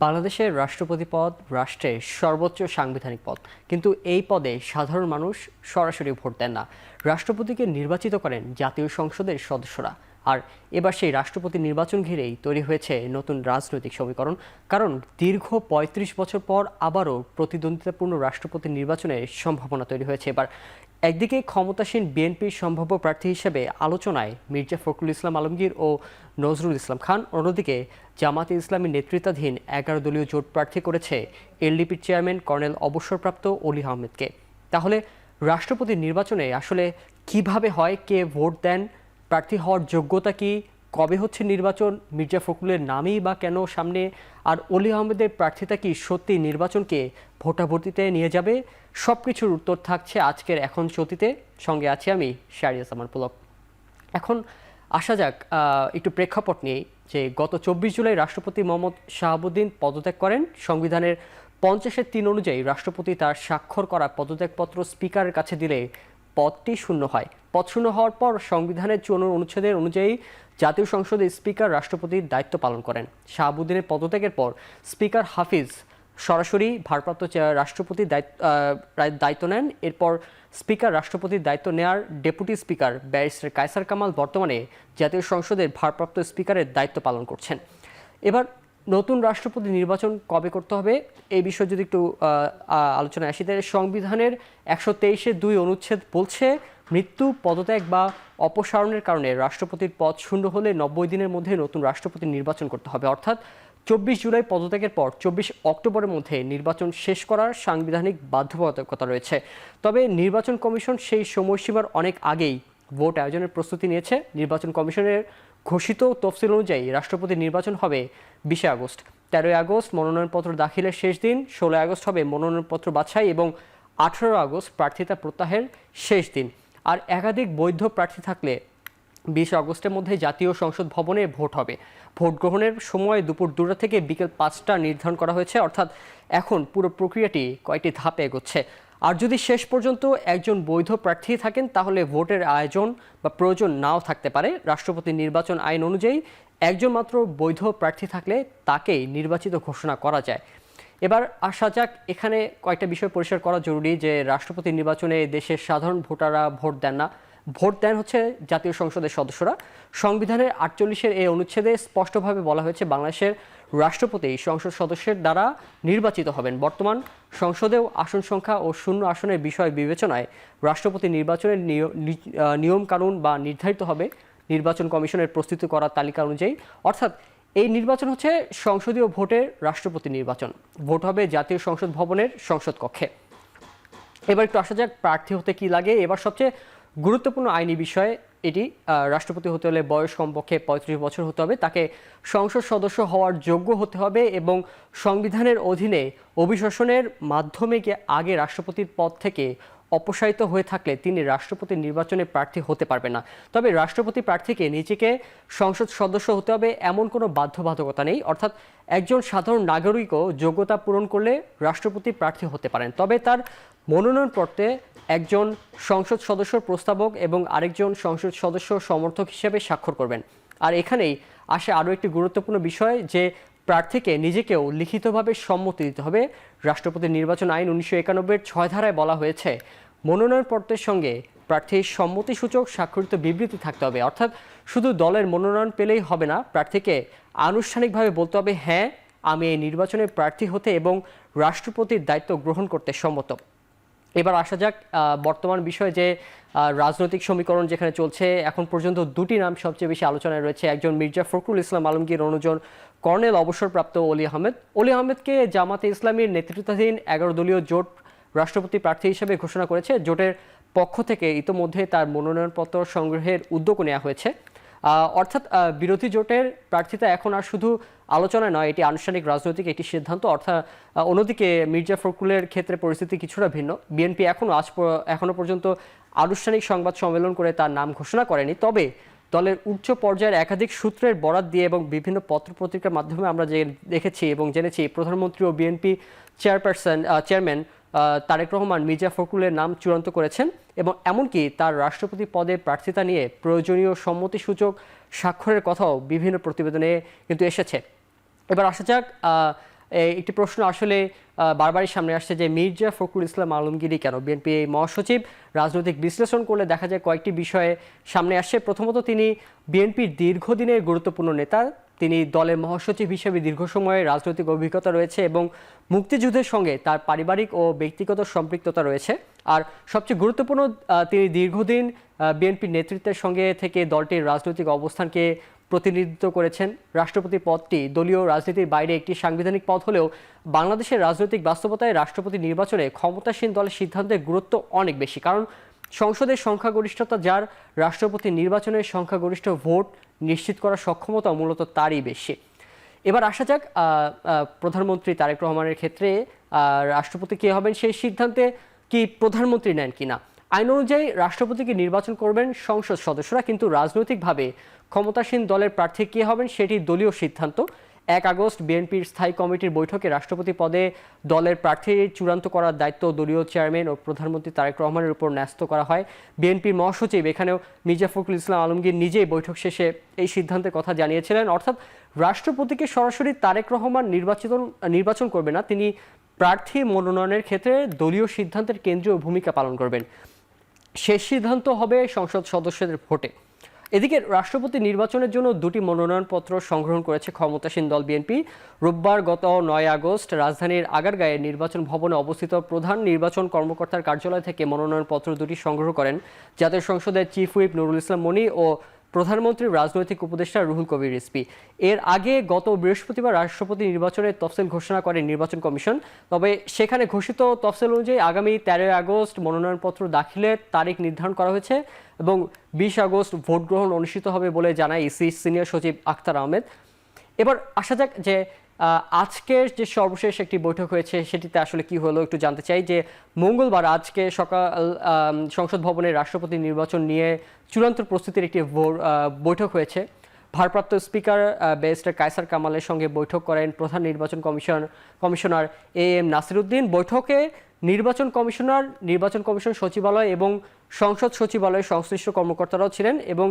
বাংলাদেশের রাষ্ট্রপতি পদ রাষ্ট্রের সর্বোচ্চ সাংবিধানিক পদ, কিন্তু এই পদে সাধারণ মানুষ সরাসরি ভোট দেন না। রাষ্ট্রপতিকে নির্বাচিত করেন জাতীয় সংসদের সদস্যরা। আর এবার সেই রাষ্ট্রপতি নির্বাচন ঘিরেই তৈরি হয়েছে নতুন রাজনৈতিক সমীকরণ। কারণ দীর্ঘ ৩৫ বছর পর আবারও প্রতিদ্বন্দ্বিতাপূর্ণ রাষ্ট্রপতি নির্বাচনের সম্ভাবনা তৈরি হয়েছে এবার। একদিকে ক্ষমতাসীন বিএনপির সম্ভাব্য প্রার্থী হিসেবে আলোচনায় মির্জা ফখরুল ইসলাম আলমগীর ও নজরুল ইসলাম খান, অন্যদিকে জামাতে ইসলামী নেতৃত্বাধীন ১১ দলীয় জোট প্রার্থী করেছে এলডিপির চেয়ারম্যান কর্নেল অবসরপ্রাপ্ত অলি আহমেদকে। তাহলে রাষ্ট্রপতি নির্বাচনে আসলে কিভাবে হয়, কে ভোট দেন, প্রার্থী হওয়ার যোগ্যতা কি, কবে হচ্ছে নির্বাচন, মির্জা ফখরুলের নামই বা কেন সামনে, আর অলি আহমেদের প্রার্থিতা কি সত্যি নির্বাচনকে ভোটাভুটিতে নিয়ে যাবে? সব কিছুর উত্তর থাকছে আজকের এখন চলতিতে। সঙ্গে আছি আমি শাহরিয়ার পুলক। এখন আসা যাক একটু প্রেক্ষাপট নিয়ে, যে গত ২৪ জুলাই রাষ্ট্রপতি মোহাম্মদ শাহাবুদ্দিন পদত্যাগ করেন। সংবিধানের ৫০-৩ অনুযায়ী রাষ্ট্রপতি তার স্বাক্ষর করা পদত্যাগপত্র স্পিকারের কাছে দিলে পদটি শূন্য হয়। পদ শূন্য হওয়ার পর সংবিধানের ৫৪ অনুচ্ছেদের অনুযায়ী জাতীয় সংসদের স্পিকার রাষ্ট্রপতির দায়িত্ব পালন করেন। শাহাবুদ্দিনের পদত্যাগের পর স্পিকার হাফিজ সরাসরি ভারপ্রাপ্ত রাষ্ট্রপতির দায়িত্ব নেন। এরপর স্পিকার রাষ্ট্রপতির দায়িত্ব নেয়ার deputy speaker barrister Kaiser Kamal বর্তমানে জাতীয় সংসদের ভারপ্রাপ্ত স্পিকারের দায়িত্ব পালন করছেন। এবার নতুন রাষ্ট্রপতি নির্বাচন কবে করতে হবে এই বিষয়ে যদি একটু আলোচনায় আসি, তাহলে সংবিধানের ১২৩-২ অনুচ্ছেদ বলছে, মৃত্যু, পদত্যাগ বা অপসারণের কারণে রাষ্ট্রপতির পদ শূন্য হলে ৯০ দিনের মধ্যে নতুন রাষ্ট্রপতি নির্বাচন করতে হবে। অর্থাৎ ২৪ জুলাই পদত্যাগের পর ২৪ অক্টোবরের মধ্যে নির্বাচন শেষ করার সাংবিধানিক বাধ্যবাধকতা রয়েছে। তবে নির্বাচন কমিশন সেই সময়সীমার অনেক আগেই ভোট আয়োজনের প্রস্তুতি নিয়েছে। নির্বাচন কমিশনের ঘোষিত তফসিল অনুযায়ী রাষ্ট্রপতি নির্বাচন হবে ২০ আগস্ট। ১৩ আগস্ট মনোনয়নপত্র দাখিলের শেষ দিন, ১৬ আগস্ট হবে মনোনয়নপত্র বাছাই এবং ১৮ আগস্ট প্রার্থিতা প্রত্যাহারের শেষ দিন। আর একাধিক বৈধ প্রার্থী থাকলে ২০ আগস্টের মধ্যে জাতীয় সংসদ ভবনে ভোট হবে। ভোট গ্রহণের সময় দুপুর ২টা থেকে বিকেল ৫টা নির্ধারণ করা হয়েছে। অর্থাৎ এখন পুরো প্রক্রিয়াটি কয়েকটি ধাপে এগোচ্ছে। আর যদি শেষ পর্যন্ত একজন বৈধ প্রার্থী থাকেন, তাহলে ভোটের আয়োজন বা প্রয়োজন নাও থাকতে পারে। রাষ্ট্রপতি নির্বাচন আইন অনুযায়ী একজন মাত্র বৈধ প্রার্থী থাকলে তাকেই নির্বাচিত ঘোষণা করা যায়। এবার আসা যাক, এখানে কয়েকটা বিষয় পরিষ্কার করা জরুরি, যে রাষ্ট্রপতি নির্বাচনে দেশের সাধারণ ভোটাররা ভোট দেন না, ভোট দেন হচ্ছে জাতীয় সংসদের সদস্যরা। সংবিধানের ৪৮-এর এই অনুচ্ছেদে স্পষ্টভাবে বলা হয়েছে, বাংলাদেশের রাষ্ট্রপতি সংসদ সদস্যের দ্বারা নির্বাচিত হবেন। বর্তমান সংসদেও আসন সংখ্যা ও শূন্য আসনের বিষয় বিবেচনায় রাষ্ট্রপতি নির্বাচনের নিয়ম কানুন বা নির্ধারিত হবে নির্বাচন কমিশনের প্রস্তুত করা তালিকা অনুযায়ী। অর্থাৎ এই নির্বাচন হচ্ছে সংসদীয় ভোটের রাষ্ট্রপতি নির্বাচন। ভোট হবে জাতীয় সংসদ ভবনের সংসদ কক্ষে। এবার একটু আসা যাক প্রার্থী হতে কি লাগে। এবার সবচেয়ে গুরুত্বপূর্ণ আইনি বিষয় এটি, রাষ্ট্রপতি হতে হলে বয়স কমপক্ষে ৩৫ বছর হতে হবে, তাকে সংসদ সদস্য হওয়ার যোগ্য হতে হবে এবং সংবিধানের অধীনে অভিশাসনের মাধ্যমে আগে রাষ্ট্রপতির পদ থেকে অপসারিত হয়ে থাকলে তিনি রাষ্ট্রপতি নির্বাচনে প্রার্থী হতে পারবেন না। তবে রাষ্ট্রপতি প্রার্থীকে নিজেকে সংসদ সদস্য হতে হবে এমন কোনো বাধ্যবাধকতা নেই। অর্থাৎ একজন সাধারণ নাগরিকও যোগ্যতা পূরণ করলে রাষ্ট্রপতি প্রার্থী হতে পারেন। তবে তার মনোনয়নপত্রে একজন সংসদ সদস্য প্রস্তাবক এবং আরেকজন সংসদ সদস্য সমর্থক হিসেবে স্বাক্ষর করবেন। আর এখানেই আসে আরও একটি গুরুত্বপূর্ণ বিষয়, যে প্রার্থীকে নিজেকেও লিখিতভাবে সম্মতি দিতে হবে। রাষ্ট্রপতি নির্বাচন আইন ১৯৯১-এর ৬ ধারায় বলা হয়েছে, মনোনয়নপত্রের সঙ্গে প্রার্থীর সম্মতিসূচক স্বাক্ষরিত বিবৃতি থাকতে হবে। অর্থাৎ শুধু দলের মনোনয়ন পেলেই হবে না, প্রার্থীকে আনুষ্ঠানিকভাবে বলতে হবে, হ্যাঁ আমি এই নির্বাচনে প্রার্থী হতে এবং রাষ্ট্রপতির দায়িত্ব গ্রহণ করতে সম্মত। এবার আসা যাক বর্তমান বিষয়, যে রাজনৈতিক সমীকরণ যেখানে চলছে। এখন পর্যন্ত দুটি নাম সবচেয়ে বেশি আলোচনায় রয়েছে, একজন মির্জা ফখরুল ইসলাম আলমগীর, অন্যজন কর্নেল অবসরপ্রাপ্ত অলি আহমেদ। অলি আহমেদকে জামাতে ইসলামীর নেতৃত্বাধীন ১১ দলীয় জোট রাষ্ট্রপতি প্রার্থী হিসেবে ঘোষণা করেছে। জোটের পক্ষ থেকে ইতোমধ্যে তার মনোনয়নপত্র সংগ্রহের উদ্যোগ নেওয়া হয়েছে। অর্থাৎ বিরোধী জোটের প্রার্থিতা এখন আর শুধু আলোচনা নয়, এটি আনুষ্ঠানিক রাজনৈতিক একটি সিদ্ধান্ত। অর্থাৎ অন্যদিকে মির্জা ফখরুলের ক্ষেত্রে পরিস্থিতি কিছুটা ভিন্ন। বিএনপি এখনো পর্যন্ত আনুষ্ঠানিক সংবাদ সম্মেলন করে তার নাম ঘোষণা করেনি। তবে দলের উচ্চ পর্যায়ের একাধিক সূত্রের বরাত দিয়ে এবং বিভিন্ন পত্রপত্রিকার মাধ্যমে আমরা দেখেছি এবং জেনেছি, প্রধানমন্ত্রী ও বিএনপি চেয়ারম্যান তারেক রহমান মির্জা ফখরুলের নাম চূড়ান্ত করেছেন এবং এমনকি তার রাষ্ট্রপতি পদে প্রার্থিতা নিয়ে প্রয়োজনীয় সম্মতিসূচক স্বাক্ষরের কথাও বিভিন্ন প্রতিবেদনে কিন্তু এসেছে। এবার আসা যাক একটি প্রশ্ন আসলে বারবারই সামনে আসছে যে মির্জা ফখরুল ইসলাম আলমগীরই কেন? বিএনপি মহাসচিব রাজনৈতিক বিশ্লেষণ করলে দেখা যায় কয়েকটি বিষয়ে সামনে আসছে। প্রথমত, তিনি বিএনপির দীর্ঘদিনের গুরুত্বপূর্ণ নেতা। তিনি দলের মহাসচিব হিসেবে দীর্ঘ সময়ের রাজনৈতিক অভিজ্ঞতা রয়েছে এবং মুক্তিযুদ্ধের সঙ্গে তার পারিবারিক ও ব্যক্তিগত সম্পৃক্ততা রয়েছে। আর সবচেয়ে গুরুত্বপূর্ণ, তিনি দীর্ঘদিন বিএনপির নেতৃত্বের সঙ্গে থেকে দলটির রাজনৈতিক অবস্থানকে প্রতিনিধিত্ব করেছেন। রাষ্ট্রপতি পদটি দলীয় রাজনীতির বাইরে একটি সাংবিধানিক পদ হলেও বাংলাদেশের রাজনৈতিক বাস্তবতায় রাষ্ট্রপতি নির্বাচনে ক্ষমতাসীন দলের সিদ্ধান্তের গুরুত্ব অনেক বেশি, কারণ সংসদের সংখ্যাগরিষ্ঠতা যার, রাষ্ট্রপতি নির্বাচনের সংখ্যাগরিষ্ঠ ভোট নিশ্চিত করার সক্ষমতা মূলত তারই বেশি। এবার আসা যাক প্রধানমন্ত্রী তারেক রহমানের ক্ষেত্রে রাষ্ট্রপতি কে হবেন সেই সিদ্ধান্তে কি প্রধানমন্ত্রী নেন কিনা। আইন অনুযায়ী রাষ্ট্রপতিকে নির্বাচন করবেন সংসদ সদস্যরা, কিন্তু রাজনৈতিকভাবে ক্ষমতাসীন দলের প্রার্থী কে হবেন সেটি দলীয় সিদ্ধান্ত। 1 আগস্ট বিএনপির স্থায়ী কমিটির বৈঠকে রাষ্ট্রপতি পদে দলের প্রার্থী চূড়ান্ত করার দায়িত্ব দলীয় চেয়ারম্যান ও প্রধানমন্ত্রী তারেক রহমানের উপর ন্যস্ত করা হয়। বিএনপির মহাসচিব এখানেও মির্জা ফখরুল ইসলাম আলমগীর নিজেই বৈঠক শেষে এই সিদ্ধান্তের কথা জানিয়েছিলেন, অর্থাৎ রাষ্ট্রপতিকে সরাসরি তারেক রহমান নির্বাচন করবে না, তিনি প্রার্থী মনোনয়নের ক্ষেত্রে দলীয় সিদ্ধান্তের কেন্দ্রীয় ভূমিকা পালন করবেন। শেষ সিদ্ধান্ত হবে সংসদ সদস্যদের ভোটে। এদিকে রাষ্ট্রপতি নির্বাচনের জন্য 2টি মনোনয়নপত্র সংগ্রহ করেছে ক্ষমতাসীন দল বিএনপি। রোববার গত 9 আগস্ট রাজধানীর আগারগাঁয়ে নির্বাচন ভবনে অবস্থিত প্রধান নির্বাচন কর্মকর্তার কার্যালয় থেকে মনোনয়নপত্র 2টি সংগ্রহ করেন জাতীয় সংসদের চিফ হুইপ নুরুল ইসলাম মনি ও প্রধানমন্ত্রীর রাজনৈতিক উপদেষ্টা রুহুল কবির রিজভী। এর আগে গত বৃহস্পতিবার রাষ্ট্রপতি নির্বাচনের তফসিল ঘোষণা করে নির্বাচন কমিশন। তবে সেখানে ঘোষিত তফসিল অনুযায়ী আগামী 13 আগস্ট মনোনয়নপত্র দাখিলের তারিখ নির্ধারণ করা হয়েছে এবং 20 আগস্ট ভোট গ্রহণ অনুষ্ঠিত হবে বলে জানায় ইসি সিনিয়র সচিব আখতার আহমেদ। এবার আসা যাক যে আজকের যে সর্বশেষ একটি বৈঠক হয়েছে সেটিতে আসলে কি হলো একটু জানতে চাই। যে মঙ্গলবার আজকে সকাল সংসদ ভবনে রাষ্ট্রপতি নির্বাচন নিয়ে চূড়ান্ত প্রস্তুতির একটি বৈঠক হয়েছে। ভারপ্রাপ্ত স্পিকার ব্যারিস্টার কায়সার কামালের সঙ্গে বৈঠক করেন প্রধান নির্বাচন কমিশনার AM নাসিরউদ্দিন। বৈঠকে নির্বাচন কমিশন সচিবালয় এবং সংসদ সচিবালয়ের সংশ্লিষ্ট কর্মকর্তারাও ছিলেন এবং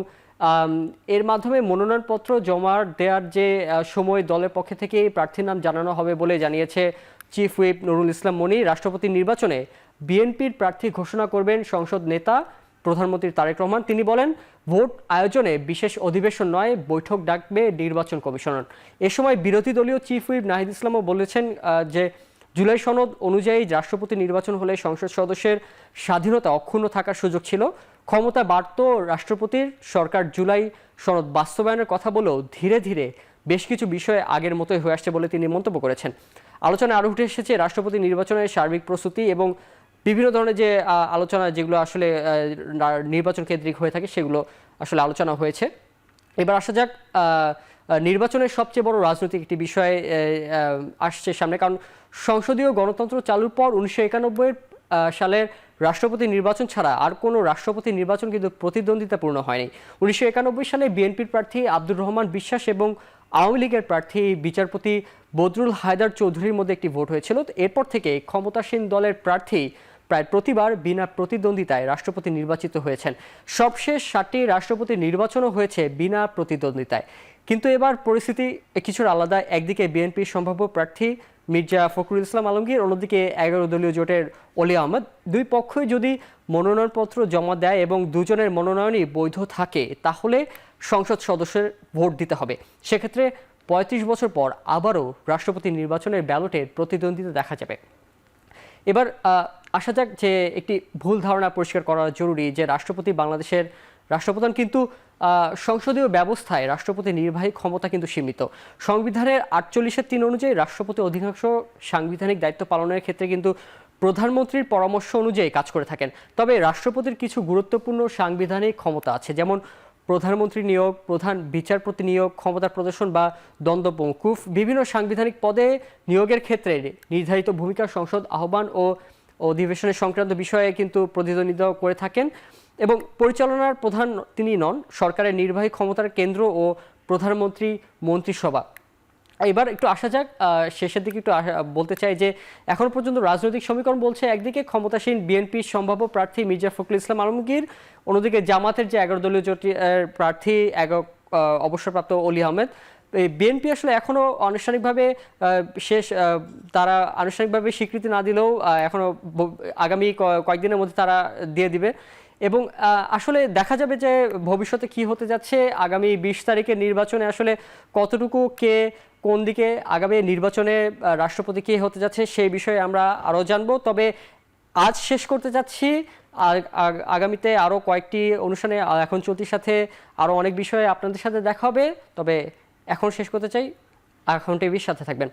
এর মাধ্যমে মনোনয়নপত্র জমা দেওয়ার যে সময় দলের পক্ষ থেকে প্রার্থীর নাম জানানো হবে বলে জানিয়েছে চিফ হুইপ নুরুল ইসলাম মনি। রাষ্ট্রপতি নির্বাচনে বিএনপির প্রার্থী ঘোষণা করবেন সংসদ নেতা প্রধানমন্ত্রী তারেক রহমান। তিনি বলেন, ভোট আয়োজনে বিশেষ অধিবেশন নয়, বৈঠক ডাকবে নির্বাচন কমিশন। এ সময় বিরোধী দলীয় চিফ হুইপ নাহিদ ইসলামও বলেছেন যে জুলাই সনদ অনুযায়ী রাষ্ট্রপতি নির্বাচন হলে সংসদ সদস্যের স্বাধীনতা অক্ষুণ্ণ থাকার সুযোগ ছিল। ক্ষমতা বাড়ত রাষ্ট্রপতির, সরকার জুলাই সনদ বাস্তবায়নের কথা বলেও ধীরে ধীরে বেশ কিছু বিষয়ে আগের মতোই হয়ে আসছে বলে তিনি মন্তব্য করেছেন। আলোচনায় আরও উঠে এসেছে রাষ্ট্রপতি নির্বাচনের সার্বিক প্রস্তুতি এবং বিভিন্ন ধরনের যে আলোচনা যেগুলো আসলে নির্বাচন কেন্দ্রিক হয়ে থাকে সেগুলো আসলে আলোচনা হয়েছে। এবার আসা যাক নির্বাচনের সবচেয়ে বড় রাজনৈতিক একটি বিষয় আসছে সামনে, কারণ সংসদীয় গণতন্ত্র চালুর পর 1991 সালের রাষ্ট্রপতি নির্বাচন ছাড়া আর কোনো রাষ্ট্রপতি নির্বাচন কিন্তু প্রতিদ্বন্দ্বিতাপূর্ণ হয়নি। 1991 সালে বিএনপির প্রার্থী আব্দুর রহমান বিশ্বাস এবং আওয়ামী লীগের প্রার্থী বিচারপতি বদরুল হায়দার চৌধুরীর মধ্যে একটি ভোট হয়েছিল। এরপর থেকে ক্ষমতাসীন দলের প্রার্থী প্রায় প্রতিবার বিনা প্রতিদ্বন্দ্বিতায় রাষ্ট্রপতি নির্বাচিত হয়েছেন। সবশেষ 7টি রাষ্ট্রপতি নির্বাচনও হয়েছে বিনা প্রতিদ্বন্দ্বিতায়। কিন্তু এবার পরিস্থিতি কিছুটা আলাদা। একদিকে বিএনপির সম্ভাব্য প্রার্থী মির্জা ফখরুল ইসলাম আলমগীর, অন্যদিকে 11 দলীয় জোটের অলি আহমদ। দুই পক্ষই যদি মনোনয়নপত্র জমা দেয় এবং দুজনের মনোনয়নই বৈধ থাকে তাহলে সংসদ সদস্যের ভোট দিতে হবে। সেক্ষেত্রে 35 বছর পর আবারও রাষ্ট্রপতি নির্বাচনের ব্যালটের প্রতিদ্বন্দ্বিতা দেখা যাবে। এবার আসা যাক যে একটি ভুল ধারণা পরিষ্কার করা জরুরি যে রাষ্ট্রপতি বাংলাদেশের রাষ্ট্রপ্রধান, কিন্তু সংসদীয় ব্যবস্থায় রাষ্ট্রপতি নির্বাহী ক্ষমতা কিন্তু সীমিত। সংবিধানের 48(3) অনুযায়ী রাষ্ট্রপতি অধিকাংশ সাংবিধানিক দায়িত্ব পালনের ক্ষেত্রে কিন্তু প্রধানমন্ত্রীর পরামর্শ অনুযায়ী কাজ করে থাকেন। তবে রাষ্ট্রপতির কিছু গুরুত্বপূর্ণ সাংবিধানিক ক্ষমতা আছে, যেমন প্রধানমন্ত্রী নিয়োগ, প্রধান বিচারপতি নিয়োগ, ক্ষমতা প্রদর্শন বা দ্বন্দ্ব মওকুফ। বিভিন্ন সাংবিধানিক পদে নিয়োগের ক্ষেত্রে নির্ধারিত ভূমিকা সংসদ আহ্বান ও অধিবেশনের সংক্রান্ত বিষয়ে কিন্তু প্রতিদ্বন্দ্বিতা করে থাকেন এবং পরিচালনার প্রধান তিনি নন। সরকারের নির্বাহী ক্ষমতার কেন্দ্র ও প্রধানমন্ত্রী মন্ত্রিসভা। এবার একটু আসা যাক শেষের দিকে একটু বলতে চাই যে এখন পর্যন্ত রাজনৈতিক সমীকরণ বলছে একদিকে ক্ষমতাসীন বিএনপির সম্ভাব্য প্রার্থী মির্জা ফখরুল ইসলাম আলমগীর, অন্যদিকে জামাতের যে 11 দলীয় জোটের প্রার্থী অবসরপ্রাপ্ত অলি আহমেদ। বিএনপি আসলে এখনো আনুষ্ঠানিকভাবে শেষ তারা আনুষ্ঠানিকভাবে স্বীকৃতি না দিলেও এখনো আগামী কয়েকদিনের মধ্যে তারা দিয়ে দিবে। এবং আসলে দেখা যাবে যে ভবিষ্যতে কি হতে যাচ্ছে, আগামী 20 তারিখের নির্বাচনে আসলে কতটুকু কে কোন দিকে আগামী নির্বাচনে রাষ্ট্রপতি কে হতে যাচ্ছে সেই বিষয়ে আমরা আরও জানবো। তবে আজ শেষ করতে যাচ্ছি, আর আগামীতে আরও কয়েকটি অনুষ্ঠানে এখন চলতির সাথে আরও অনেক বিষয়ে আপনাদের সাথে দেখা হবে। তবে এখন শেষ করতে চাই, এখন টিভির সাথে থাকবেন।